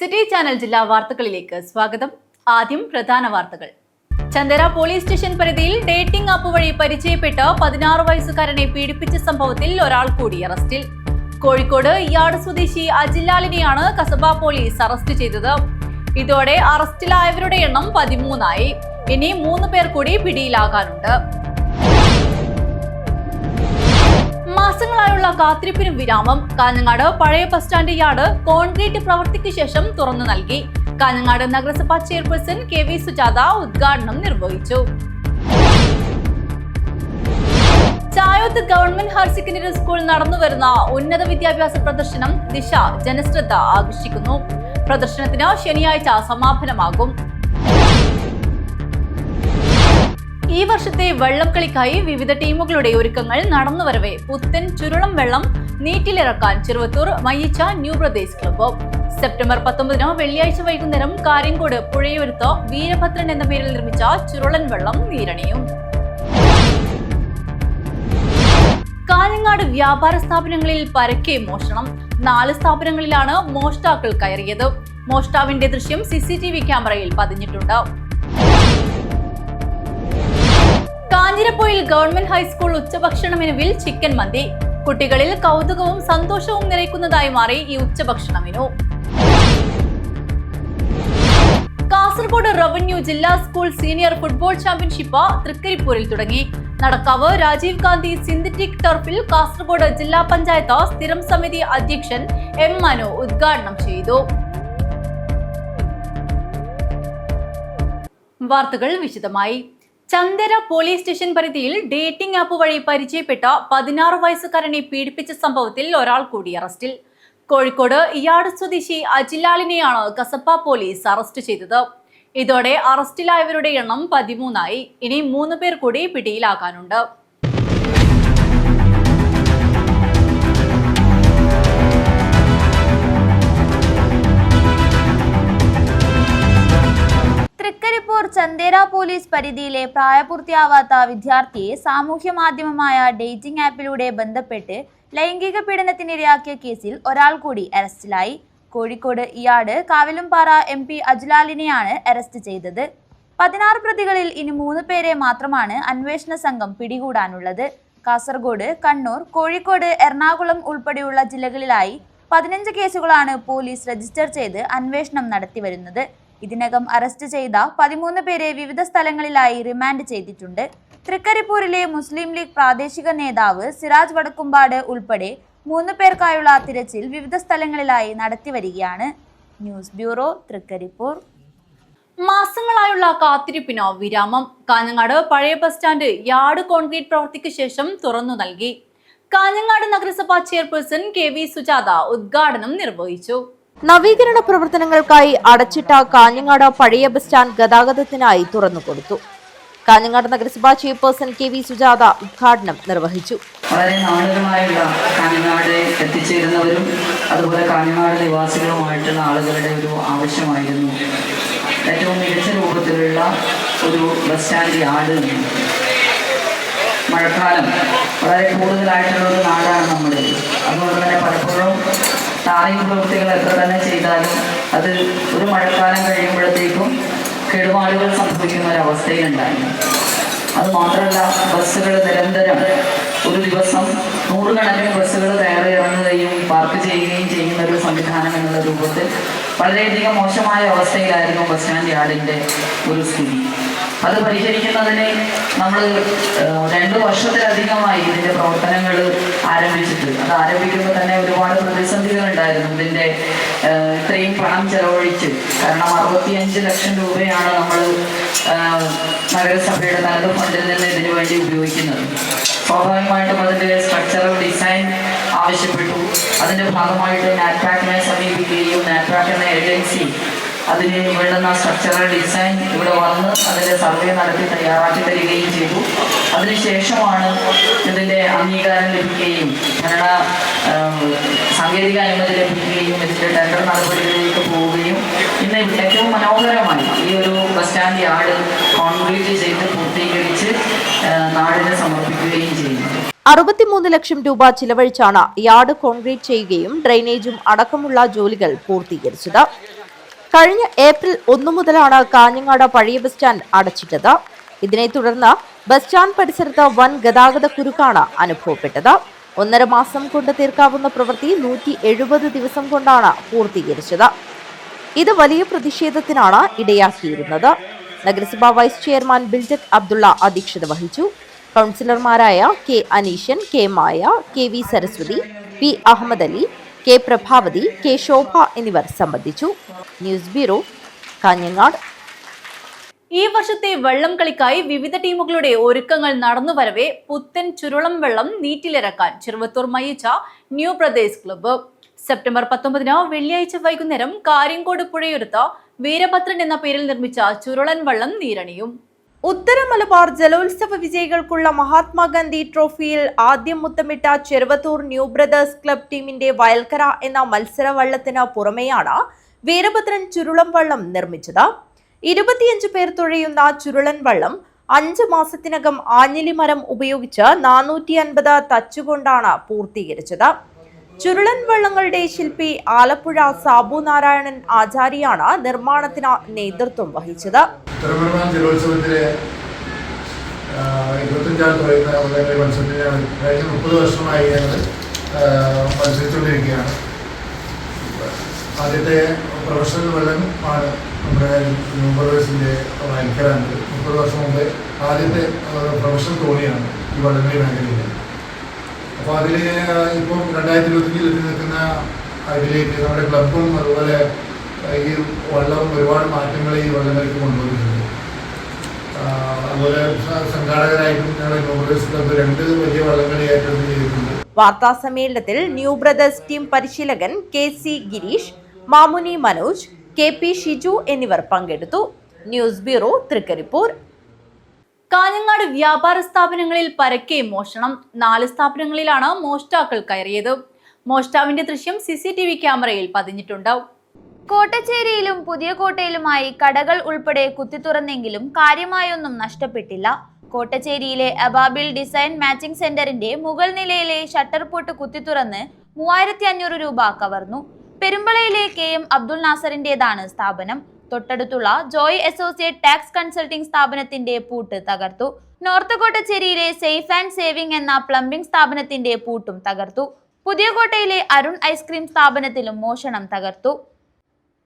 City channel ജില്ലാ വാർത്തകളിലേക്ക് സ്വാഗതം. ആദ്യം പ്രധാന വാർത്തകൾ. ചന്ദേര പോലീസ് സ്റ്റേഷൻ പരിധിയിൽ ഡേറ്റിംഗ് ആപ്പ് വഴി പരിചയപ്പെട്ട് 16 വയസ്സുകാരനെ പീഡിപ്പിച്ച സംഭവത്തിൽ ഒരാൾ കൂടി അറസ്റ്റിൽ. കോഴിക്കോട് ഇയാട് സ്വദേശി അജിലാലിനെയാണ് കസബ പോലീസ് അറസ്റ്റ് ചെയ്തത്. ഇതോടെ അറസ്റ്റിലായവരുടെ എണ്ണം 13 ഇനി 3 പേർ കൂടി പിടിയിലാകാനുണ്ട്. മാസങ്ങളായുള്ള കാത്തിരിപ്പിനും വിരാമം. കാഞ്ഞങ്ങാട് പഴയ ബസ് സ്റ്റാൻഡ് യാർഡ് കോൺക്രീറ്റ് പ്രവൃത്തിക്ക് ശേഷം തുറന്നു നൽകി. കാഞ്ഞങ്ങാട് നഗരസഭാ ചെയർപേഴ്സൺ KV സുജാത ഉദ്ഘാടനം നിർവഹിച്ചു. Chayoth government higher secondary school നടന്നുവരുന്ന ഉന്നത വിദ്യാഭ്യാസ പ്രദർശനം ദിശ ജനശ്രദ്ധ ആകർഷിക്കുന്നു. പ്രദർശനത്തിന് ശനിയാഴ്ച സമാപനമാകും. ഈ വർഷത്തെ വെള്ളംകളിക്കായി വിവിധ ടീമുകളുടെ ഒരുക്കങ്ങൾ നടന്നുവരവെ പുത്തൻ ചുരുളം വെള്ളം നീറ്റിലിറക്കാൻ Cheruvathur Mayyicha new brothers club. September 19 വെള്ളിയാഴ്ച വൈകുന്നേരം കാര്യങ്കോട് പുഴയോരത്ത് വീരഭദ്രൻ എന്ന പേരിൽ നിർമ്മിച്ച ചുരുളൻ വെള്ളം നീരണിയും. കാഞ്ഞങ്ങാട് വ്യാപാര സ്ഥാപനങ്ങളിൽ പരക്കെ മോഷണം. 4 സ്ഥാപനങ്ങളിലാണ് മോഷ്ടാക്കൾ കയറിയത്. മോഷ്ടാവിന്റെ ദൃശ്യം CCTV ക്യാമറയിൽ പതിഞ്ഞിട്ടുണ്ട്. കാഞ്ഞിരപ്പൊയിൽ ഗവൺമെന്റ് ഹൈസ്കൂൾ ഉച്ചഭക്ഷണ മെനുവിൽ ചിക്കൻ മന്തി. കുട്ടികളിൽ കൗതുകവും സന്തോഷവും നിറയ്ക്കുന്നതായി മാറി ഈ ഉച്ചഭക്ഷണ മെനു. കാസർഗോഡ് റവന്യൂ ജില്ലാ സ്കൂൾ സീനിയർ ഫുട്ബോൾ ചാമ്പ്യൻഷിപ്പ് തൃക്കരിപ്പൂരിൽ തുടങ്ങി. നടക്കാവ് രാജീവ് ഗാന്ധി സിന്തറ്റിക് ടർഫിൽ കാസർഗോഡ് ജില്ലാ പഞ്ചായത്ത് സ്ഥിരം സമിതി അധ്യക്ഷൻ M മനു ഉദ്ഘാടനം ചെയ്തു. വാർത്തകൾ വിശദമായി. ചന്ദേര പോലീസ് സ്റ്റേഷൻ പരിധിയിൽ ഡേറ്റിംഗ് ആപ്പ് വഴി പരിചയപ്പെട്ട 16 വയസ്സുകാരനെ പീഡിപ്പിച്ച സംഭവത്തിൽ ഒരാൾ കൂടി അറസ്റ്റിൽ. കോഴിക്കോട് ഇയാട് സ്വദേശി അജിലാലിനെയാണ് കസബ പോലീസ് അറസ്റ്റ് ചെയ്തത്. ഇതോടെ അറസ്റ്റിലായവരുടെ എണ്ണം 13 ഇനി 3 പേർ കൂടി പിടിയിലാകാനുണ്ട്. തൃക്കരിപ്പൂർ ചന്ദേര പോലീസ് പരിധിയിലെ പ്രായപൂർത്തിയാവാത്ത വിദ്യാർത്ഥിയെ സാമൂഹ്യ മാധ്യമമായ ഡേറ്റിംഗ് ആപ്പിലൂടെ ബന്ധപ്പെട്ട് ലൈംഗിക പീഡനത്തിനിരയാക്കിയ കേസിൽ ഒരാൾ കൂടി അറസ്റ്റിലായി. കോഴിക്കോട് ഇയാട് കാവിലുംപാറ MP അജ്ലാലിനെയാണ് അറസ്റ്റ് ചെയ്തത്. 16 പ്രതികളിൽ ഇനി 3 പേരെ മാത്രമാണ് അന്വേഷണ സംഘം പിടികൂടാനുള്ളത്. കാസർഗോഡ്, കണ്ണൂർ, കോഴിക്കോട്, എറണാകുളം ഉൾപ്പെടെയുള്ള ജില്ലകളിലായി 15 കേസുകളാണ് പോലീസ് രജിസ്റ്റർ ചെയ്ത് അന്വേഷണം നടത്തിവരുന്നത്. ഇതിനകം അറസ്റ്റ് ചെയ്ത 13 പേരെ വിവിധ സ്ഥലങ്ങളിലായി റിമാൻഡ് ചെയ്തിട്ടുണ്ട്. തൃക്കരിപ്പൂരിലെ മുസ്ലിം ലീഗ് പ്രാദേശിക നേതാവ് സിറാജ് വടക്കുംപാട് ഉൾപ്പെടെ 3 പേർക്കായുള്ള തിരച്ചിൽ വിവിധ സ്ഥലങ്ങളിലായി നടത്തിവരികയാണ്. News bureau, Trikaripur. മാസങ്ങളായുള്ള കാത്തിരിപ്പിന് വിരാമം. കാഞ്ഞങ്ങാട് പഴയ ബസ് സ്റ്റാൻഡ് യാർഡ് കോൺക്രീറ്റ് പ്രവൃത്തിക്ക് ശേഷം തുറന്നു നൽകി. കാഞ്ഞങ്ങാട് നഗരസഭാ ചെയർപേഴ്സൺ KV സുജാത ഉദ്ഘാടനം നിർവഹിച്ചു. നവീകരണ പ്രവർത്തനങ്ങൾക്കായി അടച്ചിട്ട കാഞ്ഞങ്ങാട് പഴയ ബസ് സ്റ്റാൻഡ് ഗതാഗതത്തിനായി തുറന്നുകൊടുത്തു. കാഞ്ഞങ്ങാട് നഗരസഭാ ചെയർപേഴ്സൺ KV സുജാത ഉദ്ഘാടനം നിർവഹിച്ചു. വളരെ നാളുകളായുള്ള കാഞ്ഞങ്ങാട് എത്തിച്ചേരുന്നവരും അതുപോലെ കാഞ്ഞങ്ങാട് നിവാസികളുമായിട്ടുള്ള ആളുകളുടെ ഒരു ആവശ്യമായിരുന്നു ഏറ്റവും മികച്ച രൂപത്തിലുള്ള ഒരു ബസ് സ്റ്റാൻഡ് യാർഡ്. മഴക്കാലം വളരെ കൂടുതലായിട്ടുള്ള ഒരു നാടാണ് നമ്മുടെ. അതുകൊണ്ട് തന്നെ പലപ്പോഴും ടാറിംഗ് പ്രവൃത്തികൾ എത്ര തന്നെ ചെയ്താലും അത് ഒരു മഴക്കാലം കഴിയുമ്പോഴത്തേക്കും കേടുപാടുകൾ സംഭവിക്കുന്ന ഒരവസ്ഥയിലുണ്ടായിരുന്നു. അതുമാത്രമല്ല, ബസ്സുകൾ നിരന്തരം ഒരു ദിവസം 100 കണക്കിന് ബസ്സുകൾ കയറി ഇറങ്ങുകയും പാർക്ക് ചെയ്യുകയും ചെയ്യുന്ന ഒരു സംവിധാനം എന്നുള്ള രൂപത്തിൽ വളരെയധികം മോശമായ അവസ്ഥയിലായിരുന്നു ബസ് സ്റ്റാൻഡ് യാർഡിൻ്റെ ഒരു സ്ഥിതി. അത് പരിഹരിക്കുന്നതിന് നമ്മൾ 2 വർഷത്തിലധികമായി ഇതിൻ്റെ പ്രവർത്തനങ്ങൾ ആരംഭിച്ചിട്ട്. അത് ആരംഭിക്കുമ്പോൾ തന്നെ ഒരുപാട് പ്രതിസന്ധികൾ ഉണ്ടായിരുന്നു. ഇതിൻ്റെ ഇത്രയും പണം ചെലവഴിച്ച്, കാരണം 65 ലക്ഷം രൂപയാണ് നമ്മൾ നഗരസഭയുടെ തനത് ഫണ്ടിൽ നിന്ന് ഇതിനു വേണ്ടി ഉപയോഗിക്കുന്നത്. സ്വാഭാവികമായിട്ടും അതിൻ്റെ സ്ട്രക്ചറൽ ഡിസൈൻ ആവശ്യപ്പെട്ടു. അതിൻ്റെ ഭാഗമായിട്ട് നാറ്റ്പാക്കിനെ സമീപിക്കുകയും നാറ്റ്പാക്ക് എന്ന ഏജൻസി അതിന് വേണ്ടുന്ന സ്ട്രക്ചറൽ ഡിസൈൻ ഇവിടെ വന്ന് അതിൻ്റെ സർവേ നടത്തി തയ്യാറാക്കി തരികയും ചെയ്തു. അതിനുശേഷമാണ് ഇതിൻ്റെ അംഗീകാരം ലഭിക്കുകയും ഭരണ സാങ്കേതിക അനുമതി ലഭിക്കുകയും ഇതിൻ്റെ ടെൻഡർ നടപടികളിലേക്ക് പോവുകയും ഇന്ന് ഏറ്റവും മനോഹരമായി ഈ ഒരു ബസ് സ്റ്റാൻഡ് യാർഡ് കോൺക്രീറ്റ് ചെയ്ത് പൂർത്തീകരിച്ച് നാടിന് സമർപ്പിക്കുകയും ചെയ്യുന്നു. 63 ലക്ഷം രൂപ ചിലവഴിച്ചാണ് യാർഡ് കോൺക്രീറ്റ് ചെയ്യുകയും ഡ്രെയിനേജും അടക്കമുള്ള ജോലികൾ പൂർത്തീകരിച്ചത്. കഴിഞ്ഞ ഏപ്രിൽ 1 മുതലാണ് കാഞ്ഞങ്ങാട് പഴയ ബസ് സ്റ്റാൻഡ് അടച്ചിട്ടത്. ഇതിനെ തുടർന്ന് ബസ് സ്റ്റാൻഡ് പരിസരത്ത് വൻ ഗതാഗത കുരുക്കാണ് അനുഭവപ്പെട്ടത്. 1.5 മാസം കൊണ്ട് തീർക്കാവുന്ന പ്രവൃത്തി 170 ദിവസം കൊണ്ടാണ് പൂർത്തീകരിച്ചത്. ഇത് വലിയ പ്രതിഷേധത്തിനാണ് ഇടയാക്കിയിരുന്നത്. നഗരസഭാ വൈസ് ചെയർമാൻ ബിൽജക് അബ്ദുള്ള അധ്യക്ഷത വഹിച്ചു. കൗൺസിലർമാരായ K Aneeshan, K Maya, K V Saraswathi, P Ahammed Ali, K Prabhavathi, K Shobha എന്നിവർ സംബന്ധിച്ചു. News bureau, Kanhangad. ഈ വർഷത്തെ വള്ളം കളിക്കായി വിവിധ ടീമുകളുടെ ഒരുക്കങ്ങൾ നടന്നുവരവെ പുത്തൻ ചുരുളം വെള്ളം നീറ്റിലിറക്കാൻ Cheruvathur Mayyicha new brothers club September 19 വെള്ളിയാഴ്ച വൈകുന്നേരം കാര്യങ്കോട് പുഴയൊരുത്ത് വീരഭദ്രൻ എന്ന പേരിൽ നിർമ്മിച്ച ചുരുളൻ വള്ളം നീരണിയും. ഉത്തര മലബാർ ജലോത്സവ വിജയികൾക്കുള്ള മഹാത്മാഗാന്ധി ട്രോഫിയിൽ ആദ്യം മുത്തമിട്ട ചെറുവത്തൂർ ന്യൂ ബ്രദേഴ്സ് ക്ലബ് ടീമിന്റെ വയൽക്കര എന്ന മത്സര വള്ളത്തിന് പുറമെയാണ് വീരഭദ്രൻ ചുരുളം വള്ളം നിർമ്മിച്ചത്. 25 പേർ തുഴയുന്ന ചുരുളൻ വള്ളം 5 മാസത്തിനകം ആഞ്ഞിലി മരം ഉപയോഗിച്ച് 450 തച്ചുകൊണ്ടാണ് പൂർത്തീകരിച്ചത്. ചുരുളൻ വള്ളങ്ങളുടെ ശില്പി ആലപ്പുഴ സാബു നാരായണൻ ആചാരിയാണ് നിർമ്മാണത്തിന് നേതൃത്വം വഹിച്ചത്. ജലോത്സവത്തിലെ 25 കഴിഞ്ഞ 30 വർഷമായി ഞങ്ങൾ മത്സരിച്ചുകൊണ്ടിരിക്കുകയാണ്. ആദ്യത്തെ പ്രൊഫഷണൽ വള്ളം ആണ് നമ്മുടെ ന്യൂ ബ്രദേഴ്സിൻ്റെ വയൽക്കരാണ്ട്. 30 വർഷം മുമ്പ് ആദ്യത്തെ പ്രൊഫഷണൽ തോണിയാണ് ഈ വള്ളംകളി മേഖലയിൽ. അപ്പോൾ അതിൽ ഇപ്പം 2025 എത്തി നിൽക്കുന്ന അതിലേക്ക് നമ്മുടെ ക്ലബും അതുപോലെ ഈ വള്ളവും ഒരുപാട് മാറ്റങ്ങൾ ഈ വള്ളംകളിക്ക് കൊണ്ടുവന്നിട്ടുണ്ട്. അതുപോലെ സംഘാടകരായിട്ടും ഞങ്ങളുടെ ന്യൂ ബ്രദേഴ്സ് ക്ലബ് 2 വലിയ വള്ളംകളി ഏറ്റെടുത്ത് ചെയ്തിട്ടുണ്ട്. വാർത്താ സമ്മേളനത്തിൽ ന്യൂ ബ്രദേഴ്സ് ടീം പരിശീലകൻ K C Gireesh, Mamuni Manoj, K P Shiju എന്നിവർ പങ്കെടുത്തു. News bureau, Trikaripur. കാഞ്ഞങ്ങാട് വ്യാപാര സ്ഥാപനങ്ങളിൽ പരക്കെ മോഷണം. 4 സ്ഥാപനങ്ങളിലാണ് മോഷ്ടാക്കൾ കയറിയത്. മോഷ്ടാവിന്റെ ദൃശ്യം CCTV ക്യാമറയിൽ പതിഞ്ഞിട്ടുണ്ട്. കോട്ടച്ചേരിയിലും പുതിയ കോട്ടയിലുമായി കടകൾ ഉൾപ്പെടെ കുത്തിത്തുറന്നെങ്കിലും കാര്യമായൊന്നും നഷ്ടപ്പെട്ടില്ല. കോട്ടച്ചേരിയിലെ അബാബിൽ ഡിസൈൻ മാച്ചിംഗ് സെന്ററിന്റെ മുകൾ നിലയിലെ ഷട്ടർ പൂട്ട് കുത്തിത്തുറന്ന് 3500 രൂപ കവർന്നു. പെരുമ്പളയിലെ KM അബ്ദുൽ നാസറിന്റേതാണ് സ്ഥാപനം. തൊട്ടടുത്തുള്ള ജോയ് അസോസിയേറ്റ് ടാക്സ് കൺസൾട്ടിംഗ് സ്ഥാപനത്തിന്റെ പൂട്ട് തകർത്തു. നോർത്ത് കോട്ടച്ചേരിയിലെ സേഫ് ആൻഡ് സേവിംഗ് എന്ന പ്ലംബിംഗ് സ്ഥാപനത്തിന്റെ പൂട്ടും തകർത്തു. പുതിയ കോട്ടയിലെ അരുൺ ഐസ്ക്രീം സ്ഥാപനത്തിലും മോഷണം തകർത്തു.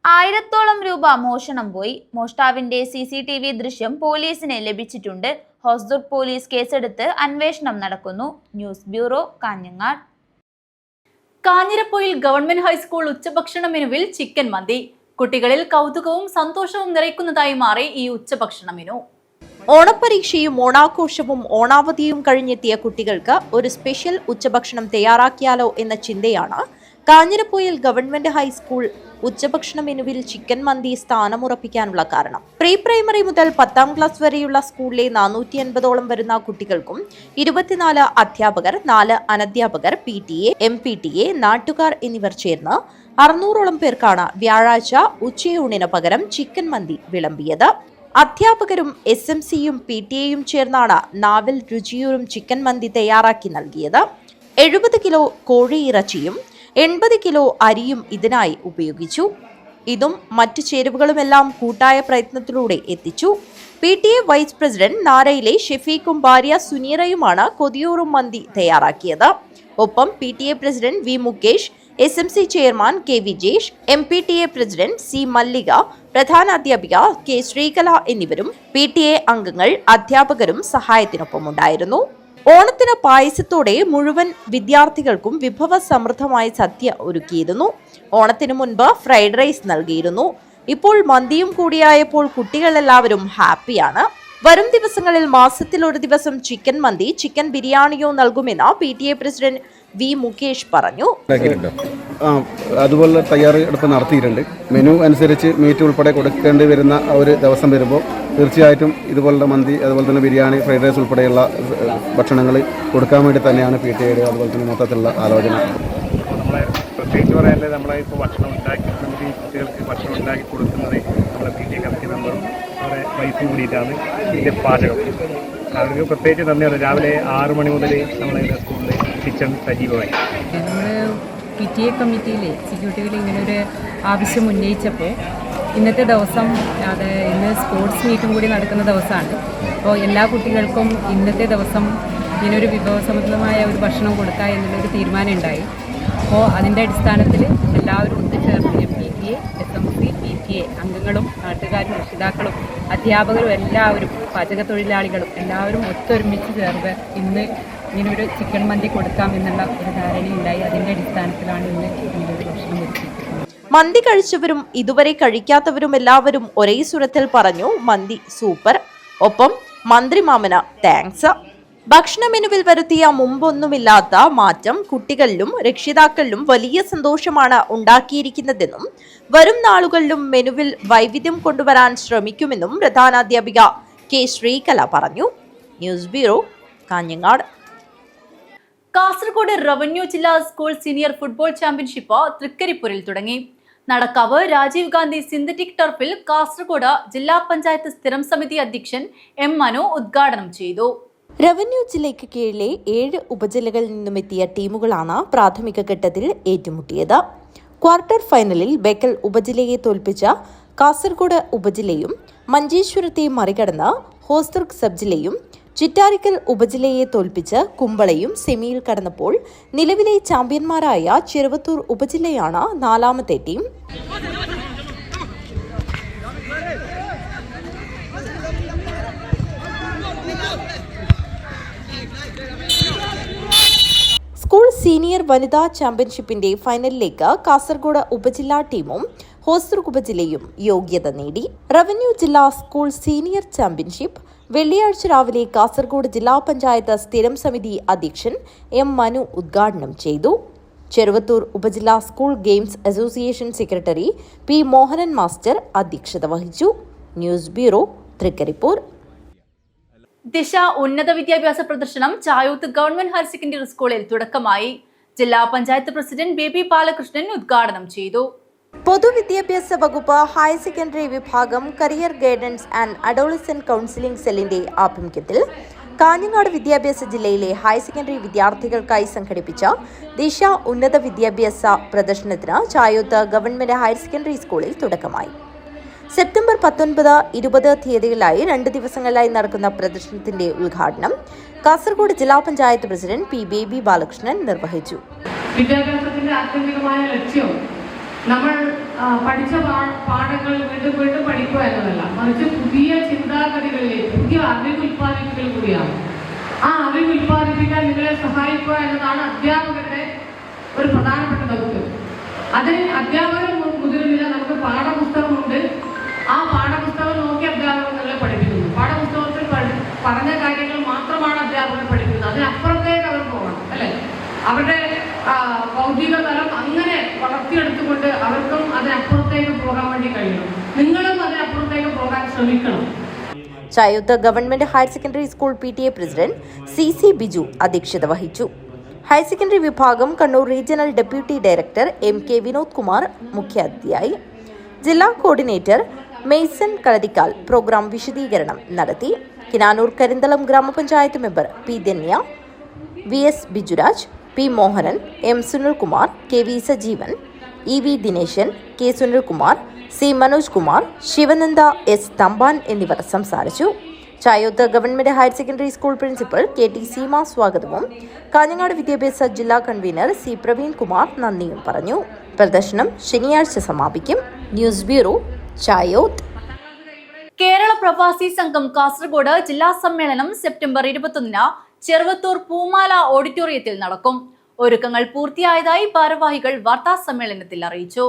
1000-ഓളം രൂപ മോഷണം പോയി. മോഷ്ടാവിന്റെ CCTV ദൃശ്യം പോലീസിന് ലഭിച്ചിട്ടുണ്ട്. ഹോസ്ദുർഗ് പോലീസ് കേസെടുത്ത് അന്വേഷണം നടക്കുന്നു. News bureau, Kanhangad. Kanjirappoyil government high school ഉച്ചഭക്ഷണ മെനുവിൽ ചിക്കൻ മന്തി. കുട്ടികളിൽ കൗതുകവും സന്തോഷവും നിറയ്ക്കുന്നതായി മാറി ഈ ഉച്ചഭക്ഷണ മെനു. ഓണപ്പരീക്ഷയും ഓണാഘോഷവും ഓണാവധിയും കഴിഞ്ഞെത്തിയ കുട്ടികൾക്ക് ഒരു സ്പെഷ്യൽ ഉച്ചഭക്ഷണം തയ്യാറാക്കിയാലോ എന്ന ചിന്തയാണ് കാഞ്ഞിരപ്പൊയിൽ ഗവൺമെന്റ് ഹൈസ്കൂൾ ഉച്ചഭക്ഷണ മെനുവിൽ ചിക്കൻ മന്തി സ്ഥാനമുറപ്പിക്കാനുള്ള കാരണം. പ്രീ പ്രൈമറി മുതൽ 10ാം ക്ലാസ് വരെയുള്ള സ്കൂളിലെ 450ഓളം വരുന്ന കുട്ടികൾക്കും 24 അധ്യാപകർ, 4 അനധ്യാപകർ, PTA, MPTA, നാട്ടുകാർ എന്നിവർ ചേർന്ന് 600ഓളം പേർക്കാണ് വ്യാഴാഴ്ച ഉച്ചയൂണിന് പകരം ചിക്കൻ മന്തി വിളമ്പിയത്. അധ്യാപകരും SMCയും PTA-യും ചേർന്നാണ് നാവിൽ രുചിയൂറും ചിക്കൻ മന്തി തയ്യാറാക്കി നൽകിയത്. 70 കിലോ കോഴിയിറച്ചിയും 80 കിലോ അരിയും ഇതിനായി ഉപയോഗിച്ചു. ഇതും മറ്റു ചേരുവകളുമെല്ലാം കൂട്ടായ പ്രയത്നത്തിലൂടെ എത്തിച്ചു. PTA വൈസ് പ്രസിഡന്റ് നാരയിലെ ഷെഫീഖും ഭാര്യ സുനീറയുമാണ് കൊതിയൂറും മന്തി തയ്യാറാക്കിയത്. ഒപ്പം PTA president V Mukesh, SMC chairman K Vijesh, MPTA president C മല്ലിക, പ്രധാനാധ്യാപിക K ശ്രീകല എന്നിവരും PTA അംഗങ്ങൾ, അധ്യാപകരും സഹായത്തിനൊപ്പമുണ്ടായിരുന്നു. ഓണത്തിന് പായസത്തോടെ മുഴുവൻ വിദ്യാർത്ഥികൾക്കും വിഭവ സമൃദ്ധമായ സദ്യ ഒരുക്കിയിരുന്നു. ഓണത്തിനു മുൻപ് ഫ്രൈഡ് റൈസ് നൽകിയിരുന്നു. ഇപ്പോൾ മന്തിയും കൂടിയായപ്പോൾ കുട്ടികളെല്ലാവരും ഹാപ്പിയാണ്. വരും ദിവസങ്ങളിൽ മാസത്തിൽ ഒരു ദിവസം ചിക്കൻ മന്തി, ചിക്കൻ ബിരിയാണിയോ നൽകുമെന്ന് PTA പ്രസിഡന്റ് V മുകേഷ് പറഞ്ഞു. അതുപോലെ തയ്യാറെടുപ്പ് നടത്തിയിട്ടുണ്ട്. മെനു അനുസരിച്ച് മീറ്റ് ഉൾപ്പെടെ കൊടുക്കേണ്ടി വരുന്ന ഒരു ദിവസം വരുമ്പോൾ തീർച്ചയായിട്ടും ഇതുപോലുള്ള മന്തി, അതുപോലെ തന്നെ ബിരിയാണി, ഫ്രൈഡ് റൈസ് ഉൾപ്പെടെയുള്ള ഭക്ഷണങ്ങൾ കൊടുക്കാൻ വേണ്ടി തന്നെയാണ് PTA-യുടെ അതുപോലെ തന്നെ മൊത്തത്തിലുള്ള ആലോചന. നമ്മളെ പ്രത്യേകിച്ച് പറയാനുള്ളത്, നമ്മളെ ഇപ്പോൾ ഭക്ഷണം ഉണ്ടാക്കി നമുക്ക് ഈ കുട്ടികൾക്ക് ഭക്ഷണം ഉണ്ടാക്കി കൊടുക്കുന്നത് നമ്മുടെ PTA കമ്മിറ്റി മെമ്പറും അവരുടെ വൈഫും കൂടിയിട്ടാണ് ഇതിൻ്റെ പാചകം. അവർക്ക് പ്രത്യേകിച്ച് നന്ദിയാണ്. രാവിലെ 6 മണി മുതൽ നമ്മളെ സ്കൂളിൽ കിച്ചൺ സജീവമായി. നമ്മൾ PTA കമ്മിറ്റിയിൽ എക്സിക്യൂട്ടീവിൽ ഇങ്ങനൊരു ആവശ്യം ഉന്നയിച്ചപ്പോൾ ഇന്നത്തെ ദിവസം ഇന്ന് സ്പോർട്സ് മീറ്റും കൂടി നടക്കുന്ന ദിവസമാണ്. അപ്പോൾ എല്ലാ കുട്ടികൾക്കും ഇന്നത്തെ ദിവസം ഇങ്ങനൊരു വിഭവസമൃദ്ധമായ ഒരു ഭക്ഷണം കൊടുക്കുക എന്നുള്ളൊരു തീരുമാനം ഉണ്ടായി. അപ്പോൾ അതിൻ്റെ അടിസ്ഥാനത്തിൽ എല്ലാവരും ഒത്തുചേർന്ന് PTA, SMC, PTA അംഗങ്ങളും നാട്ടുകാരും രക്ഷിതാക്കളും അധ്യാപകരും എല്ലാവരും പാചകത്തൊഴിലാളികളും എല്ലാവരും ഒത്തൊരുമിച്ച് ചേർന്ന് ഇന്ന് ഇങ്ങനൊരു ചിക്കൻ മന്തി കൊടുക്കാം എന്നുള്ള ഒരു ധാരണയുണ്ടായി. അതിൻ്റെ അടിസ്ഥാനത്തിലാണ് ഇന്ന് ഇങ്ങനൊരു ഭക്ഷണം ഒരുക്കിയിരിക്കുന്നത്. മന്തി കഴിച്ചവരും ഇതുവരെ കഴിക്കാത്തവരും എല്ലാവരും ഒരേ സ്വരത്തിൽ പറഞ്ഞു മന്തി സൂപ്പർ. ഒപ്പം മന്ത്രി മാമന താങ്ക്സ്. ഭക്ഷണ മെനുവിൽ വരുത്തിയ മുമ്പൊന്നുമില്ലാത്ത മാറ്റം കുട്ടികളിലും രക്ഷിതാക്കളിലും വലിയ സന്തോഷമാണ് ഉണ്ടാക്കിയിരിക്കുന്നതെന്നും വരും നാളുകളിലും മെനുവിൽ വൈവിധ്യം കൊണ്ടുവരാൻ ശ്രമിക്കുമെന്നും പ്രധാനാധ്യാപിക K. ശ്രീകല പറഞ്ഞു. News bureau, Kanhangad. Kasaragod revenue ജില്ലാ സ്കൂൾ സീനിയർ ഫുട്ബോൾ ചാമ്പ്യൻഷിപ്പ് തൃക്കരിപ്പൂരിൽ തുടങ്ങി. നടക്കാവ് രാജീവ് ഗാന്ധി സിന്തറ്റിക് ടർഫിൽ കാസർഗോഡ് ജില്ലാ പഞ്ചായത്ത് സ്ഥിരം സമിതി അധ്യക്ഷൻ M. മനു ഉദ്ഘാടനം ചെയ്തു. റവന്യൂ ജില്ലയ്ക്ക് കീഴിലെ 7 ഉപജില്ലകളിൽ നിന്നുമെത്തിയ ടീമുകളാണ് പ്രാഥമിക ഘട്ടത്തിൽ ഏറ്റുമുട്ടിയത്. ക്വാർട്ടർ ഫൈനലിൽ ബേക്കൽ ഉപജില്ലയെ തോൽപ്പിച്ച കാസർഗോഡ് ഉപജില്ലയും മഞ്ചേശ്വരത്തെ മറികടന്ന് ഹോസ്ദുർഗ് സബ് ജില്ലയും ചിറ്റാരിക്കൽ ഉപജില്ലയെ തോൽപ്പിച്ച് കുമ്പളയും സെമിയിൽ കടന്നപ്പോൾ നിലവിലെ ചാമ്പ്യന്മാരായ ചെറുവത്തൂർ ഉപജില്ലയാണ് 4ാമത്തെ ടീം. സ്കൂൾ സീനിയർ വനിതാ ചാമ്പ്യൻഷിപ്പിന്റെ ഫൈനലിലേക്ക് കാസർഗോഡ് ഉപജില്ലാ ടീമും ഹോസ്ദുർഗ് ഉപജില്ലയും യോഗ്യത നേടി. റവന്യൂ ജില്ലാ സ്കൂൾ സീനിയർ ചാമ്പ്യൻഷിപ്പ് വെള്ളിയാഴ്ച രാവിലെ കാസർഗോഡ് ജില്ലാ പഞ്ചായത്ത് സ്ഥിരം സമിതി അധ്യക്ഷൻ M. മനു ഉദ്ഘാടനം ചെയ്തു. ചെറുവത്തൂർ ഉപജില്ലാ school games association secretary P. Mohanan master അധ്യക്ഷത വഹിച്ചു. News bureau, Trikaripur. ദിശ ഉന്നത വിദ്യാഭ്യാസ പ്രദർശനം ചായൂത്ത് ഗവൺമെന്റ് ഹയർ സെക്കൻഡറി സ്കൂളിൽ തുടക്കമായി. ജില്ലാ പഞ്ചായത്ത് പ്രസിഡന്റ് ബേബി ബാലകൃഷ്ണൻ ഉദ്ഘാടനം ചെയ്തു. പൊതുവിദ്യാഭ്യാസ വകുപ്പ് ഹയർ സെക്കൻഡറി വിഭാഗം career guidance and adolescent counselling സെല്ലിന്റെ ആഭിമുഖ്യത്തിൽ കാഞ്ഞങ്ങാട് വിദ്യാഭ്യാസ ജില്ലയിലെ ഹയർ സെക്കൻഡറി വിദ്യാർത്ഥികൾക്കായി സംഘടിപ്പിച്ച ദിശ ഉന്നത വിദ്യാഭ്യാസ പ്രദർശനത്തിന് ചായൂത്ത് ഗവൺമെന്റ് ഹയർ സെക്കൻഡറി സ്കൂളിൽ തുടക്കമായി. സെപ്റ്റംബർ 19, 20 തീയതികളിലായി 2 ദിവസങ്ങളിലായി നടക്കുന്ന പ്രദർശനത്തിന്റെ ഉദ്ഘാടനം കാസർഗോഡ് ജില്ലാ panchayat president P. Baby Balakrishnan നിർവഹിച്ചു. വിദ്യാഭ്യാസത്തിന്റെ ആത്യന്തികമായ ലക്ഷ്യം നമ്മൾ പഠിച്ച പാഠങ്ങൾ വീണ്ടും വീണ്ടും പഠിക്കുക എന്നതല്ല, മറിച്ച് പുതിയ ചിന്താഗതികളിലേക്ക് പുതിയ അറിവ് ഉൽപ്പാദിപ്പിക്കൽ കൂടിയാണ്. ആ അറിവ് ഉൽപ്പാദിപ്പിക്കാൻ നിങ്ങളെ സഹായിക്കുക എന്നതാണ് അധ്യാപകരുടെ ഒരു പ്രധാനപ്പെട്ട ദൗത്യം. അതിന് അധ്യാപകർ മുതിരുന്നില്ല. നമുക്ക് പാഠപുസ്തകമുണ്ട്. ആ പാഠപുസ്തകം നോക്കി അധ്യാപകർ നിങ്ങളെ പഠിപ്പിക്കുന്നു. പാഠപുസ്തകത്തിൽ പറഞ്ഞ കാര്യങ്ങൾ മാത്രമാണ് അധ്യാപകർ പഠിക്കുന്നത്. അതിനപ്പുറത്തേക്ക് അവർ പോകണം, അല്ലെ? അവരുടെ ഭൗതിക തലം അങ്ങനെ വളർത്തിയെടുത്തുകൊണ്ട് അവർക്കും അതിനപ്പുറത്തേക്ക് പോകാൻ വേണ്ടി കഴിയണം. നിങ്ങളും അതിനപ്പുറത്തേക്ക് പോകാൻ ശ്രമിക്കണം. Chayoth government higher secondary school PTA president CC Biju അധ്യക്ഷത വഹിച്ചു. ഹയർ സെക്കൻഡറി വിഭാഗം Kannur regional deputy director MK Vinod Kumar മുഖ്യാതിഥിയായി. ജില്ലാ കോർഡിനേറ്റർ മെയ്സൺ കളരിക്കാൽ പ്രോഗ്രാം വിശദീകരണം നടത്തി. കിനാനൂർ കരിന്തളം ഗ്രാമപഞ്ചായത്ത് member P. Dhanya, VS Bijuraj, P. Mohanan, M. Sunilkumar, KV Sajeevan, EV Dineshan, K. Sunilkumar, C. Manoj Kumar, Sivananda S. Thampan എന്നിവർ സംസാരിച്ചു. Chayoth government higher secondary school principal KT Seema സ്വാഗതവും കാഞ്ഞങ്ങാട് വിദ്യാഭ്യാസ ജില്ലാ കൺവീനർ C. പ്രവീൺ കുമാർ നന്ദിയും പറഞ്ഞു. പ്രദർശനം ശനിയാഴ്ച സമാപിക്കും. News bureau, Chayoth. കേരള പ്രവാസി സംഘം കാസർഗോഡ് ജില്ലാ സമ്മേളനം സെപ്റ്റംബർ 21 ചെറുവത്തൂർ പൂമാല ഓഡിറ്റോറിയത്തിൽ നടക്കും. ഒരുക്കങ്ങൾ പൂർത്തിയായതായി ഭാരവാഹികൾ വാർത്താ സമ്മേളനത്തിൽ അറിയിച്ചു.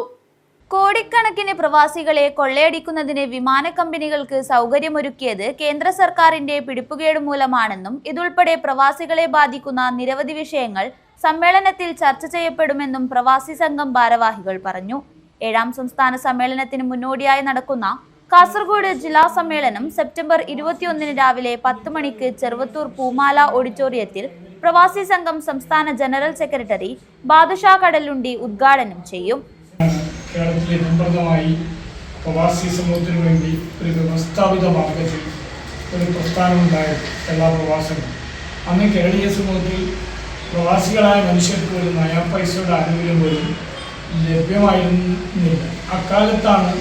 കോടിക്കണക്കിന് പ്രവാസികളെ കൊള്ളയടിക്കുന്നതിന് വിമാന കമ്പനികൾക്ക് സൗകര്യമൊരുക്കിയത് കേന്ദ്ര സർക്കാരിന്റെ പിടിപ്പുകേട് മൂലമാണെന്നും ഇതുൾപ്പെടെ പ്രവാസികളെ ബാധിക്കുന്ന നിരവധി വിഷയങ്ങൾ സമ്മേളനത്തിൽ ചർച്ച ചെയ്യപ്പെടുമെന്നും പ്രവാസി സംഘം ഭാരവാഹികൾ പറഞ്ഞു. 7ാം സംസ്ഥാന സമ്മേളനത്തിന് മുന്നോടിയായി നടക്കുന്ന കാസർഗോഡ് ജില്ലാ സമ്മേളനം സെപ്റ്റംബർ 21 രാവിലെ 10 മണിക്ക് ചെറുവത്തൂർ പൂമാല ഓഡിറ്റോറിയത്തിൽ പ്രവാസി സംഘം സംസ്ഥാന ജനറൽ സെക്രട്ടറി ബാദുഷാ കടലുണ്ടി ഉദ്ഘാടനം ചെയ്യും. കേരളത്തിലെ ഫലപ്രദമായി പ്രവാസി സമൂഹത്തിനു വേണ്ടി ഒരു വ്യവസ്ഥാപിത മാർഗത്തിൽ ഒരു പ്രസ്ഥാനമുണ്ടായത് എല്ലാ പ്രവാസികളും. അന്ന് കേരളീയ സമൂഹത്തിൽ പ്രവാസികളായ മനുഷ്യർക്ക് ഒരു നയാ പൈസയുടെ ആനുകൂല്യം പോലും ലഭ്യമായിരുന്നില്ല. അക്കാലത്താണ്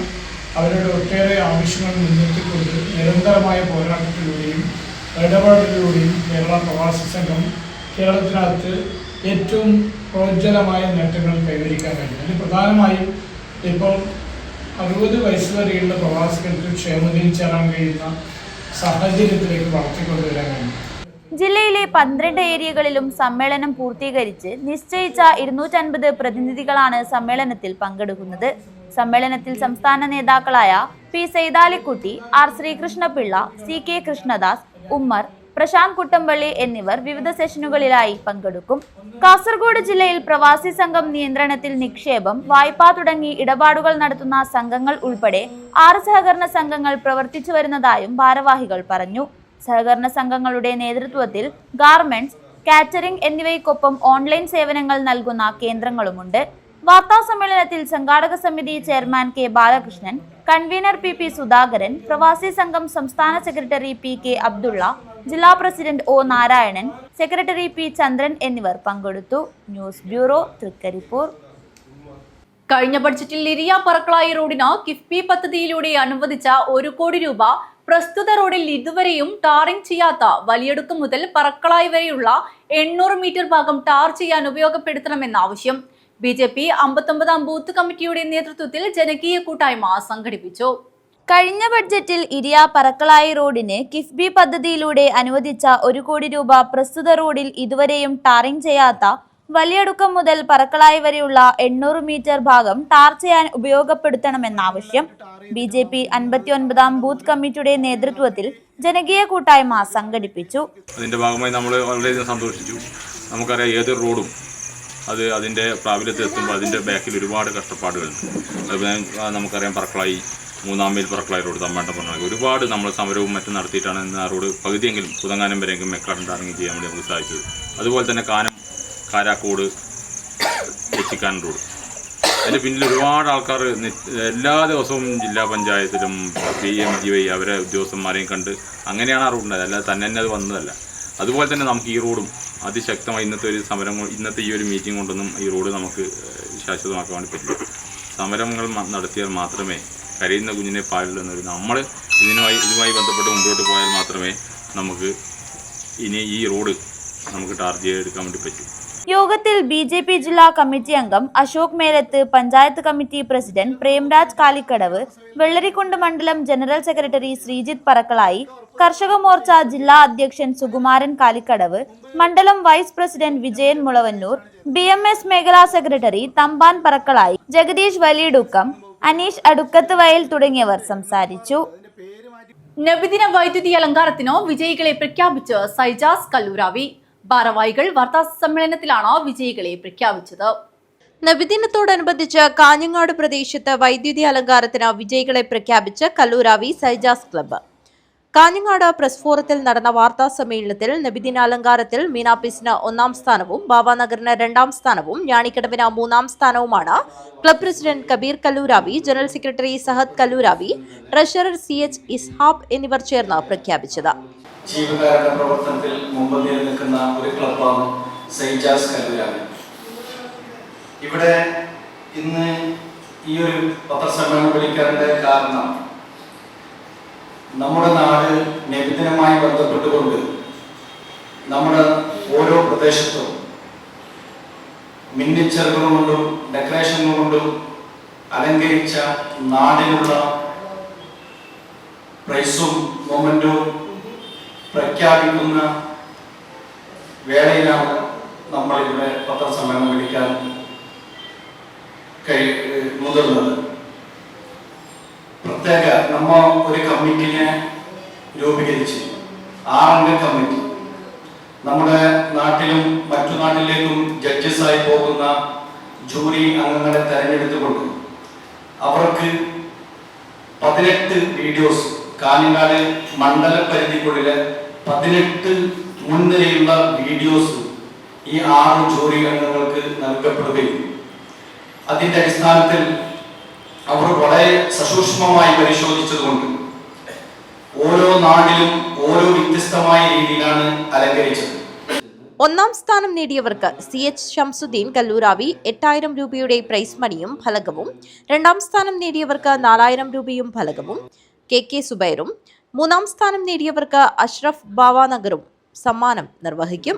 അവരുടെ ഒട്ടേറെ ആവശ്യങ്ങൾ മുൻനിർത്തിക്കൊണ്ട് നിരന്തരമായ പോരാട്ടത്തിലൂടെയും ഇടപെടലിലൂടെയും കേരള പ്രവാസി സംഘം കേരളത്തിനകത്ത് ഏറ്റവും പ്രോജ്വലമായ നേട്ടങ്ങൾ കൈവരിക്കാൻ കഴിയും. അതിൽ പ്രധാനമായും ഇപ്പോൾ 60 വയസ്സ് വരെയുള്ള പ്രവാസികൾക്ക് ക്ഷേമനിധിയിൽ ചേരാൻ കഴിയുന്ന സാഹചര്യത്തിലേക്ക് വളർത്തിക്കൊണ്ടുവരാൻ കഴിയും. ജില്ലയിലെ 12 ഏരിയകളിലും സമ്മേളനം പൂർത്തീകരിച്ച് നിശ്ചയിച്ച 250 പ്രതിനിധികളാണ് സമ്മേളനത്തിൽ പങ്കെടുക്കുന്നത്. സമ്മേളനത്തിൽ സംസ്ഥാന നേതാക്കളായ P Saithalikutty, R Sreekrishnapilla, C K Krishnadas, Ummer, Prashanth Kuttampally എന്നിവർ വിവിധ സെഷനുകളിലായി പങ്കെടുക്കും. കാസർഗോഡ് ജില്ലയിൽ പ്രവാസി സംഘം നിയന്ത്രണത്തിൽ നിക്ഷേപം, വായ്പ തുടങ്ങി ഇടപാടുകൾ നടത്തുന്ന സംഘങ്ങൾ ഉൾപ്പെടെ 6 സഹകരണ സംഘങ്ങൾ പ്രവർത്തിച്ചു വരുന്നതായും ഭാരവാഹികൾ പറഞ്ഞു. സഹകരണ സംഘങ്ങളുടെ നേതൃത്വത്തിൽ ഗാർമെന്റ്സ്, കാറ്ററിംഗ് എന്നിവയ്ക്കൊപ്പം ഓൺലൈൻ സേവനങ്ങൾ നൽകുന്ന കേന്ദ്രങ്ങളുമുണ്ട്. വാർത്താ സമ്മേളനത്തിൽ സംഘാടക സമിതി chairman K Balakrishnan, convener P Sudhakaran, പ്രവാസി സംഘം സംസ്ഥാന സെക്രട്ടറി പി അബ്ദുള്ള, ജില്ലാ president O Narayanan, secretary P Chandran എന്നിവർ പങ്കെടുത്തു. News bureau, Trikaripur. കഴിഞ്ഞ ബഡ്ജറ്റിൽ ഇരിയ പറക്കളായി റോഡിന് കിഫ്ബി പദ്ധതിയിലൂടെ അനുവദിച്ച 1 കോടി രൂപ പ്രസ്തുത റോഡിൽ ഇതുവരെയും ടാറിംഗ് ചെയ്യാത്ത വലിയടുക്കം മുതൽ പറക്കളായി വരെയുള്ള 800 മീറ്റർ ഭാഗം ടാർ ചെയ്യാൻ ഉപയോഗപ്പെടുത്തണമെന്ന ആവശ്യം BJP 59ാം ബൂത്ത് കമ്മിറ്റിയുടെ നേതൃത്വത്തിൽ ജനകീയ കൂട്ടായ്മ സംഘടിപ്പിച്ചു. കഴിഞ്ഞ ബഡ്ജറ്റിൽ ഇരിയ പറക്കളായി റോഡിന് കിഫ്ബി പദ്ധതിയിലൂടെ അനുവദിച്ച 1 കോടി രൂപ പ്രസ്തുത റോഡിൽ ഇതുവരെയും ടാറിംഗ് ചെയ്യാത്ത വലിയടുക്കം മുതൽ പറക്കളായി വരെയുള്ള 800 മീറ്റർ ഭാഗം ടാർ ചെയ്യാൻ ഉപയോഗപ്പെടുത്തണമെന്ന ആവശ്യം BJP 59ാം ബൂത്ത് കമ്മിറ്റിയുടെ നേതൃത്വത്തിൽ ജനകീയ കൂട്ടായ്മ സംഘടിപ്പിച്ചു. അതിന്റെ ഭാഗമായി നമ്മൾ വളരെയധികം സന്തോഷിച്ചു. നമുക്കറിയാം, ഏതൊരു റോഡും അത് അതിൻ്റെ പ്രാബല്യത്തിൽ എത്തുമ്പോൾ അതിൻ്റെ ബാക്കിൽ ഒരുപാട് കഷ്ടപ്പാടുകളുണ്ട്. അതുപോലെ നമുക്കറിയാം, പറക്കളായി 3-ാം മൈൽ പറക്കളായി റോഡ് തമ്മാണ്ടപ്പുറം ഒരുപാട് നമ്മൾ സമരവും മറ്റും നടത്തിയിട്ടാണ് ഇന്ന് ആ റോഡ് പകുതിയെങ്കിലും പുതങ്ങാനം വരെയെങ്കിലും മെക്കാടൻ ടാറിംഗ് ചെയ്യാൻ വേണ്ടി നമുക്ക് സാധിച്ചത്. അതുപോലെ തന്നെ കാനം, കാരാക്കോട്, എച്ചിക്കാനം റോഡ്, അതിൻ്റെ പിന്നിൽ ഒരുപാട് ആൾക്കാർ എല്ലാ ദിവസവും ജില്ലാ പഞ്ചായത്തിലും PMGY അവരെ ഉദ്യോഗസ്ഥന്മാരെയും കണ്ട് അങ്ങനെയാണ് ആ റോഡുണ്ടായത്, അല്ലാതെ തന്നെ അത് വന്നതല്ല. അതുപോലെ തന്നെ നമുക്ക് ഈ റോഡും അതിശക്തമായി ഇന്നത്തെ ഒരു സമരം, ഇന്നത്തെ ഈ ഒരു മീറ്റിംഗ് കൊണ്ടൊന്നും ഈ റോഡ് നമുക്ക് ശാശ്വതമാക്കാൻ വേണ്ടി പറ്റില്ല. സമരങ്ങൾ നടത്തിയാൽ മാത്രമേ കരയുന്ന കുഞ്ഞിനെ പാലില്ലെന്നൊരു നമ്മൾ ഇതുമായി ബന്ധപ്പെട്ട് മുമ്പോട്ട് പോയാൽ മാത്രമേ നമുക്ക് ഇനി ഈ റോഡ് നമുക്ക് ടാർജ് ചെയ്തെടുക്കാൻ വേണ്ടി പറ്റൂ. യോഗത്തിൽ BJP ജില്ലാ കമ്മിറ്റി അംഗം അശോക് മേലത്ത്, പഞ്ചായത്ത് കമ്മിറ്റി പ്രസിഡന്റ് പ്രേംരാജ് കാലിക്കടവ്, വെള്ളരിക്കുണ്ട് മണ്ഡലം ജനറൽ സെക്രട്ടറി ശ്രീജിത്ത് പറക്കളായി, കർഷക മോർച്ച ജില്ലാ അധ്യക്ഷൻ സുകുമാരൻ കാലിക്കടവ്, മണ്ഡലം vice president Vijayan Mulavannur, BMS മേഖലാ സെക്രട്ടറി തമ്പാൻ പറക്കളായി, ജഗദീഷ് വലിയടുക്കം, അനീഷ് അടുക്കത്ത് വയൽ തുടങ്ങിയവർ സംസാരിച്ചു. നബിദിന വൈദ്യുതി അലങ്കാരത്തിനോ വിജയികളെ പ്രഖ്യാപിച്ച് സൈജാസ് കല്ലൂരാവി. ഭാരവാഹികൾ വാർത്താ സമ്മേളനത്തിലാണ് വിജയികളെ പ്രഖ്യാപിച്ചത്. നബിദിനത്തോടനുബന്ധിച്ച് കാഞ്ഞങ്ങാട് പ്രദേശത്ത് വൈദ്യുതി അലങ്കാരത്തിന് വിജയികളെ പ്രഖ്യാപിച്ച് കല്ലൂരാവി സൈജാസ് ക്ലബ്ബ്. കാഞ്ഞങ്ങാട് പ്രസ് ഫോറത്തിൽ നടന്ന വാർത്താ സമ്മേളനത്തിൽ നബിദിന അലങ്കാരത്തിൽ മീനാപ്പീസിന് 1-ാം സ്ഥാനവും ബാബാനഗറിന് 2-ാം സ്ഥാനവും ഞാണിക്കടവിന് 3-ാം സ്ഥാനവുമാണ് club president Kabeer Kalluravi, general secretary Sahad Kalluravi, treasurer CH Ishab എന്നിവർ ചേർന്ന് പ്രഖ്യാപിച്ചത്. ജീവകാരുടെ പ്രവർത്തനത്തിൽ മുൻപന്തിയിൽ നിൽക്കുന്ന ഒരു ക്ലബ്ബാണ് സൈജാസ് കല്ലൂരാവി. ഇവിടെ ഇന്ന് ഈ ഒരു പത്രസമ്മേളനം വിളിക്കാനുള്ള കാരണം, നമ്മുടെ നാട് നബിദിനവുമായി ബന്ധപ്പെട്ടുകൊണ്ട് നമ്മുടെ ഓരോ പ്രദേശത്തും മിന്നിച്ചറുകൾ കൊണ്ടും ഡെക്കറേഷനുകൾ കൊണ്ടും അലങ്കരിച്ച നാടിനുള്ള പ്രൈസും മൊമെന്റും പ്രഖ്യാപിക്കുന്ന വേളയിലാണ് നമ്മളിവിടെ പത്രസമ്മേളനം വിളിക്കാൻ മുതിർന്നത്. പ്രത്യേക നമ്മൾ ഒരു കമ്മിറ്റിനെ രൂപീകരിച്ച് 6-അംഗ കമ്മിറ്റി, നമ്മുടെ നാട്ടിലും മറ്റു നാട്ടിലേക്കും ജഡ്ജസായി പോകുന്ന ജൂറി അംഗങ്ങളെ തെരഞ്ഞെടുത്തുകൊണ്ട് അവർക്ക് 18 വീഡിയോസ്, കാഞ്ഞങ്ങാട് മണ്ഡല പരിധിക്കുള്ളിലെ 18 മുൻനിരയുള്ള വീഡിയോസ് ഈ 6 ജൂറി അംഗങ്ങൾക്ക് നൽകപ്പെടുകയും അതിന്റെ അടിസ്ഥാനത്തിൽ അവർ വളരെ സസൂക്ഷ്മമായി പരിശോധിച്ചതുകൊണ്ട് ഓരോ നാടിലും ഓരോ വ്യത്യസ്തമായ രീതിയിലാണ് അലങ്കരിച്ചത്. ഒന്നാം സ്ഥാനം നേടിയവർക്ക് CH ഷംസുദ്ദീൻ കല്ലൂരാവി 8000 രൂപയുടെ പ്രൈസ് മണിയും ഫലകവും, രണ്ടാം സ്ഥാനം നേടിയവർക്ക് 4000 രൂപയും ഫലകവും, KK സുബൈറും, മൂന്നാം സ്ഥാനം നേടിയവർക്ക് അഷ്റഫ് ബാവാനഗറും സമ്മാനം നിർവഹിക്കും.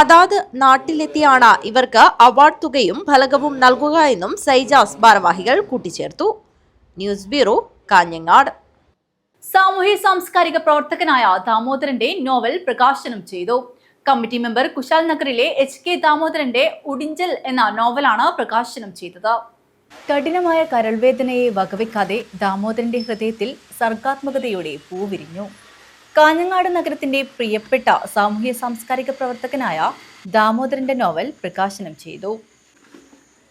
അതാത് നാട്ടിലെത്തിയാണ് ഇവർക്ക് അവാർഡ് തുകയും ഫലകവും നൽകുക എന്നും സൈജാസ് ഭാരവാഹികൾ കൂട്ടിച്ചേർത്തു. News bureau, Kanhangad. സാമൂഹ്യ സാംസ്കാരിക പ്രവർത്തകനായ ദാമോദരന്റെ നോവൽ പ്രകാശനം ചെയ്തു. കമ്മിറ്റി മെമ്പർ കുശാൽ നഗറിലെ HK ദാമോദരന്റെ ഉടിഞ്ചൽ എന്ന നോവലാണ് പ്രകാശനം ചെയ്തത്. കഠിനമായ കരൾവേദനയെ വകവെക്കാതെ ദാമോദരന്റെ ഹൃദയത്തിൽ സർഗാത്മകതയോടെ പൂവിരിഞ്ഞു. കാഞ്ഞങ്ങാട് നഗരത്തിന്റെ പ്രിയപ്പെട്ട സാമൂഹ്യ സാംസ്കാരിക പ്രവർത്തകനായ ദാമോദരന്റെ നോവൽ പ്രകാശനം ചെയ്തു.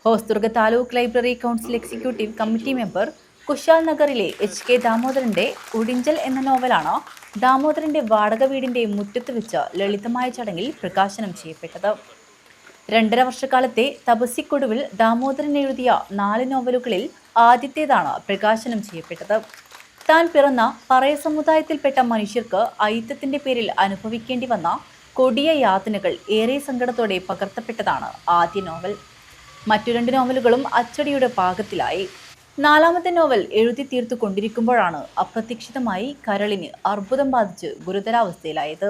Hosdurg taluk library council executive committee member Kushal നഗറിലെ HK ദാമോദരന്റെ ഉടിഞ്ചൽ എന്ന നോവലാണ് ദാമോദരന്റെ വാടക വീടിന്റെ മുറ്റത്ത് വെച്ച് ലളിതമായ ചടങ്ങിൽ പ്രകാശനം ചെയ്യപ്പെട്ടത്. 2.5 വർഷക്കാലത്തെ തപസ്സിക്കൊടുവിൽ ദാമോദരൻ എഴുതിയ 4 നോവലുകളിൽ ആദ്യത്തേതാണ് പ്രകാശനം ചെയ്യപ്പെട്ടത്. താൻ പിറന്ന പറയ സമുദായത്തിൽപ്പെട്ട മനുഷ്യർക്ക് അയിത്തത്തിന്റെ പേരിൽ അനുഭവിക്കേണ്ടി വന്ന കൊടിയ യാതനകൾ ഏറെ സങ്കടത്തോടെ പകർത്തപ്പെട്ടതാണ് ആദ്യ നോവൽ. മറ്റു 2 നോവലുകളും അച്ചടിയുടെ പാകത്തിലായി. 4ാമത്തെ നോവൽ എഴുതി തീർത്തു കൊണ്ടിരിക്കുമ്പോഴാണ് അപ്രതീക്ഷിതമായി കരളിന് അർബുദം ബാധിച്ച് ഗുരുതരാവസ്ഥയിലായത്.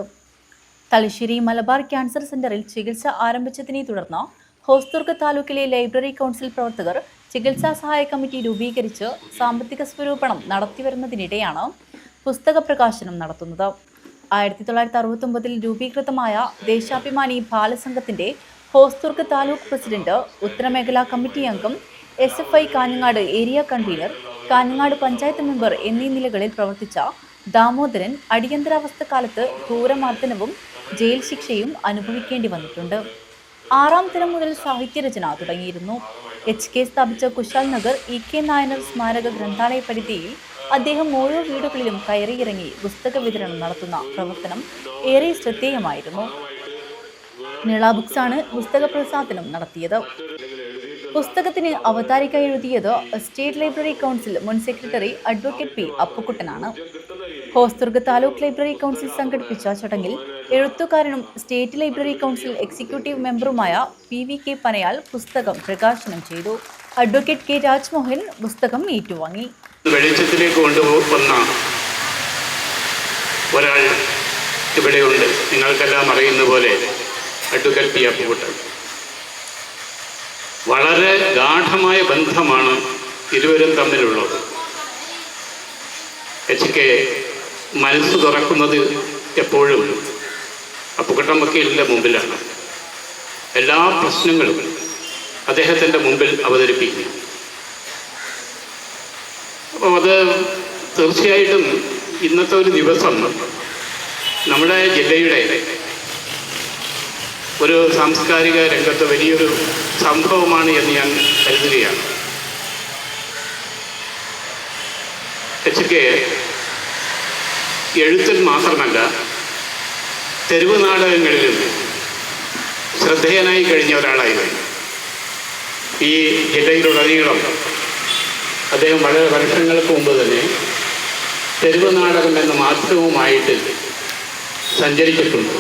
തലശ്ശേരി മലബാർ ക്യാൻസർ സെന്ററിൽ ചികിത്സ ആരംഭിച്ചതിനെ തുടർന്ന് ഹോസ്ദുർഗ് താലൂക്കിലെ ലൈബ്രറി കൗൺസിൽ പ്രവർത്തകർ ചികിത്സാ സഹായ കമ്മിറ്റി രൂപീകരിച്ച് സാമ്പത്തിക സ്വരൂപണം നടത്തിവരുന്നതിനിടെയാണ് പുസ്തക പ്രകാശനം നടത്തുന്നത്. 1969 രൂപീകൃതമായ ദേശാഭിമാനി ബാലസംഘത്തിന്റെ ഹോസ്ദുർഗ് താലൂക്ക് പ്രസിഡന്റ്, ഉത്തരമേഖലാ കമ്മിറ്റി അംഗം, SFI Kanhangad area convener, Kanhangad panchayat member എന്നീ നിലകളിൽ പ്രവർത്തിച്ച ദാമോദരൻ അടിയന്തരാവസ്ഥ കാലത്ത് ക്രൂരമർദ്ദനവും ജയിൽ ശിക്ഷയും അനുഭവിക്കേണ്ടി വന്നിട്ടുണ്ട്. 6ാം തരം മുതൽ സാഹിത്യരചന തുടങ്ങിയിരുന്നു. HK സ്ഥാപിച്ച കുശാൽ നഗർ EK നായനർ സ്മാരക ഗ്രന്ഥാലയ പരിധിയിൽ അദ്ദേഹം ഓരോ വീടുകളിലും കയറിയിറങ്ങി പുസ്തക വിതരണം നടത്തുന്ന പ്രവർത്തനം ഏറെ ശ്രദ്ധേയമായിരുന്നു. നിള ബുക്സാണ് പുസ്തക പ്രസാധനം നടത്തിയത്. പുസ്തകത്തിന് അവതാരിക എഴുതിയത് സ്റ്റേറ്റ് ലൈബ്രറി കൗൺസിൽ മുൻ സെക്രട്ടറി അഡ്വക്കേറ്റ് P. അപ്പുക്കുട്ടനാണ്. ഹോസ്ദുർഗ് താലൂക്ക് ലൈബ്രറി കൗൺസിൽ സംഘടിപ്പിച്ച ചടങ്ങിൽ എഴുത്തുകാരനും സ്റ്റേറ്റ് ലൈബ്രറി കൗൺസിൽ എക്സിക്യൂട്ടീവ് മെമ്പറുമായ PVK പനയാൽ പുസ്തകം പ്രകാശനം ചെയ്തു. Advocate K. രാജ്മോഹൻ പുസ്തകം ഏറ്റുവാങ്ങി. വെളിച്ചത്തിലേക്ക് കൊണ്ടുവന്ന ഒരാൾ ഇവിടെയുണ്ട്. നിങ്ങൾക്കെല്ലാം അറിയുന്ന പോലെ അഡ്വക്കേറ്റ് P. അപ്പുക്കുട്ടൻ. വളരെ ഗാഢമായ ബന്ധമാണ് ഇരുവരും തമ്മിലുള്ളത്. HK മനസ്സ് തുറക്കുന്നത് എപ്പോഴും അപ്പുക്കുട്ടൻ വക്കീലിൻ്റെ മുമ്പിലാണ്. എല്ലാ പ്രശ്നങ്ങളും അദ്ദേഹത്തിൻ്റെ മുമ്പിൽ അവതരിപ്പിക്കും. അപ്പോൾ അത് തീർച്ചയായിട്ടും ഇന്നത്തെ ഒരു ദിവസം നമ്മുടെ ജില്ലയുടെ ഒരു സാംസ്കാരിക രംഗത്ത് വലിയൊരു സംഭവമാണ് എന്ന് ഞാൻ കരുതുകയാണ്. HK എഴുത്തിൽ മാത്രമല്ല തെരുവ് നാടകങ്ങളിലും ശ്രദ്ധേയനായി കഴിഞ്ഞ ഒരാളായിരുന്നു. ഈ ജില്ലയിലുടനീളം അദ്ദേഹം വളരെ വർഷങ്ങൾക്ക് മുമ്പ് തന്നെ തെരുവ് നാടകം എന്ന മാധ്യമവുമായിട്ട് സഞ്ചരിച്ചിട്ടുണ്ട്.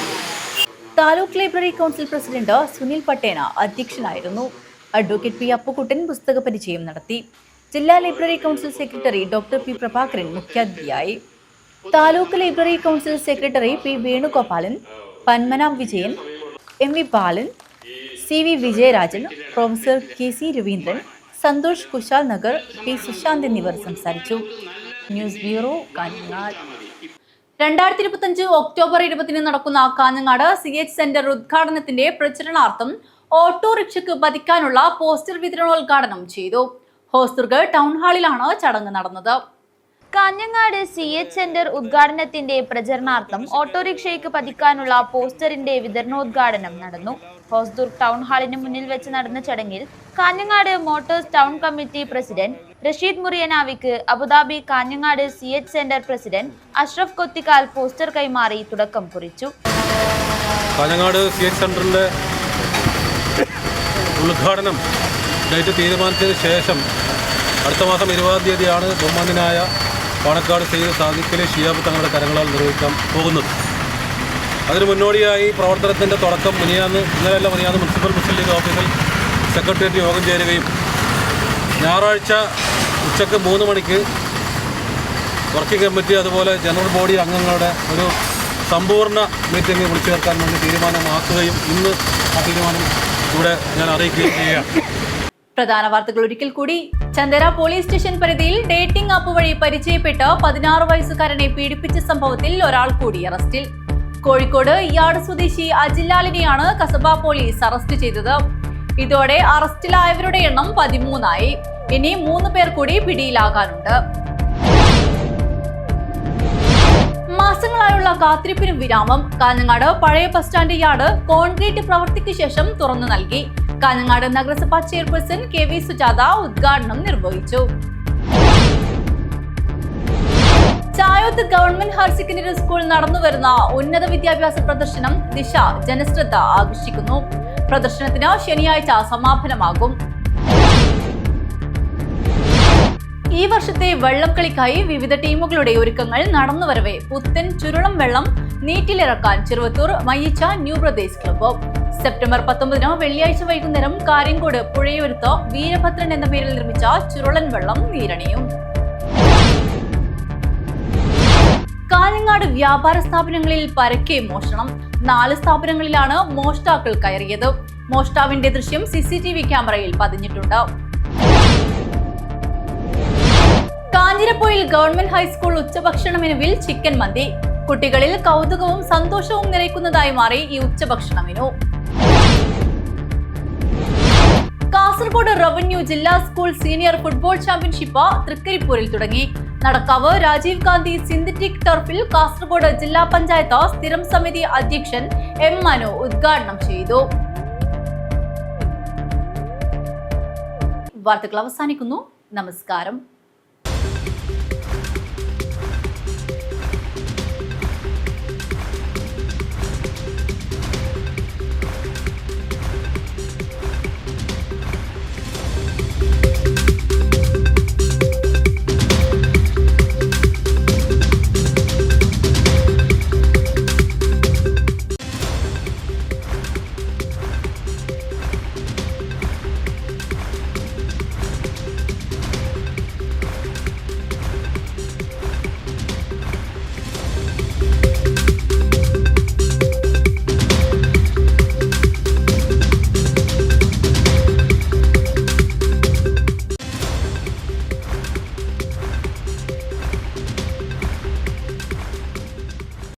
Taluk library council president Sunil Pattena അധ്യക്ഷനായിരുന്നു. Advocate P. അപ്പുക്കുട്ടൻ പുസ്തക പരിചയം നടത്തി. ജില്ലാ library council secretary doctor P. Prabhakaran മുഖ്യാതിഥിയായി. Taluk library council secretary P. Venugopalan, Panmana Vijayan, MV Balan, CV Vijayarajan, professor KC Raveendran, Santhosh Kushal Nagar, P. Sushanth എന്നിവർ സംസാരിച്ചു. News bureau, Kanhangad. 2025 ഒക്ടോബർ 20 നടക്കുന്ന കാഞ്ഞങ്ങാട് CH സെന്റർ ഉദ്ഘാടനത്തിന്റെ പ്രചരണാർത്ഥം ഓട്ടോറിക്ഷയ്ക്ക് പതിക്കാനുള്ള പോസ്റ്റർ വിതരണോദ്ഘാടനം ചെയ്തു. ഹോസ്ദുർഗ് ടൗൺ ഹാളിലാണ് ചടങ്ങ് നടന്നത്. കാഞ്ഞങ്ങാട് CH സെന്റർ ഉദ്ഘാടനത്തിന്റെ പ്രചരണാർത്ഥം ഓട്ടോറിക്ഷയ്ക്ക് പതിക്കാനുള്ള പോസ്റ്ററിന്റെ വിതരണോദ്ഘാടനം നടന്നു. ഹോസ്ദുർഗ് ടൗൺ ഹാളിന് മുന്നിൽ വെച്ച് നടന്ന ചടങ്ങിൽ Kanhangad motors town committee president Rasheed മുറിയനാവിക്ക് Abu Dhabi Kanhangad CH centre president Ashraf Kothikkal poster കൈമാറി തുടക്കം കുറിച്ചു. കാഞ്ഞങ്ങാട് CH സെന്ററിന്റെ ഉദ്ഘാടനം ഡേറ്റ് തീരുമാനിച്ചതിന് ശേഷം അടുത്ത മാസം 20-ാം തീയതിയാണ് ബഹുമാന്യനായ പാണക്കാട് സയ്യിദ് സാദിഖ് അലി ശിഹാബ് തങ്ങളുടെ കരങ്ങളാൽ നിർവഹിക്കാൻ പോകുന്നത്. അതിന് മുന്നോടിയായി പ്രവർത്തനത്തിൻ്റെ തുടക്കം ഇന്നലെയല്ല മിനിയാന്ന് മുനിസിപ്പൽ മുസ്ലിം ലീഗ് ഓഫീസിൽ സെക്രട്ടേറിയറ്റ് യോഗം ചേരുകയും ഞായറാഴ്ച ഉച്ചയ്ക്ക് 3 മണിക്ക് വർക്കിംഗ് കമ്മിറ്റി അതുപോലെ ജനറൽ ബോഡി അംഗങ്ങളുടെ ഒരു സമ്പൂർണ്ണ മീറ്റിംഗ് വിളിച്ചു ചേർക്കാൻ വേണ്ടി തീരുമാനമാക്കുകയും ഇന്ന് ആ തീരുമാനം ഇവിടെ ഞാൻ അറിയിക്കുകയും ചെയ്യുകയാണ്. പ്രധാന വാർത്തകൾ ഒരിക്കൽ കൂടി. ചന്ദേര പോലീസ് സ്റ്റേഷൻ പരിധിയിൽ ഡേറ്റിംഗ് ആപ്പ് വഴി പരിചയപ്പെട്ട് 16 വയസ്സുകാരനെ പീഡിപ്പിച്ച സംഭവത്തിൽ ഒരാൾ കൂടി അറസ്റ്റിൽ. കോഴിക്കോട് യാർഡ് സ്വദേശി അജിലാലിനെയാണ് കസബ പോലീസ് അറസ്റ്റ് ചെയ്തത്. ഇതോടെ അറസ്റ്റിലായവരുടെ എണ്ണം 13 ഇനി 3 പേർ കൂടി പിടിയിലാകാനുണ്ട്. മാസങ്ങളായുള്ള കാത്തിരിപ്പിന് വിരാമം. കാഞ്ഞങ്ങാട് പഴയ ബസ് സ്റ്റാൻഡ് യാർഡ് കോൺക്രീറ്റ് പ്രവൃത്തിക്ക് ശേഷം തുറന്നു നൽകി. കാഞ്ഞങ്ങാട് നഗരസഭാ ചെയർപേഴ്സൺ KV സുജാത ഉദ്ഘാടനം നിർവഹിച്ചു. Chayoth government higher secondary school നടന്നുവരുന്ന ഉന്നത വിദ്യാഭ്യാസ പ്രദർശനം ദിശ ജനശ്രദ്ധ ആകർഷിക്കുന്നു. പ്രദർശനത്തിന് ശനിയാഴ്ച സമാപനമാകും. ഈ വർഷത്തെ വെള്ളംകളിക്കായി വിവിധ ടീമുകളുടെ ഒരുക്കങ്ങൾ നടന്നുവരവെ പുത്തൻ ചുരുളം വെള്ളം നീറ്റിലിറക്കാൻ Cheruvathur Mayyicha new brothers club. September 19 വെള്ളിയാഴ്ച വൈകുന്നേരം കാര്യങ്കോട് പുഴയോരത്ത് വീരഭദ്രൻ എന്ന പേരിൽ നിർമ്മിച്ച ചുരുളൻ വെള്ളം നീരണിയും. കാഞ്ഞങ്ങാട് വ്യാപാര സ്ഥാപനങ്ങളിൽ പരക്കെ മോഷണം. 4 സ്ഥാപനങ്ങളിലാണ് മോഷ്ടാക്കൾ കയറിയത്. മോഷ്ടാവിന്റെ ദൃശ്യം CCTV ക്യാമറയിൽ പതിഞ്ഞിട്ടുണ്ട്. കാഞ്ഞിരപ്പൊയിൽ ഗവൺമെന്റ് ഹൈസ്കൂൾ ഉച്ചഭക്ഷണ മെനുവിൽ ചിക്കൻ മന്തി. കുട്ടികളിൽ കൗതുകവും സന്തോഷവും നിറയ്ക്കുന്നതായി മാറി ഈ ഉച്ചഭക്ഷണ മെനു. കാസർഗോഡ് റവന്യൂ ജില്ലാ സ്കൂൾ സീനിയർ ഫുട്ബോൾ ചാമ്പ്യൻഷിപ്പ് തൃക്കരിപ്പൂരിൽ തുടങ്ങി. നടക്കാവ് രാജീവ് ഗാന്ധി സിന്തറ്റിക് ടർഫിൽ കാസർഗോഡ് ജില്ലാ പഞ്ചായത്ത് സ്ഥിരം സമിതി അധ്യക്ഷൻ M മനു ഉദ്ഘാടനം ചെയ്തു. വാർത്തകൾ അവസാനിക്കുന്നു. നമസ്കാരം.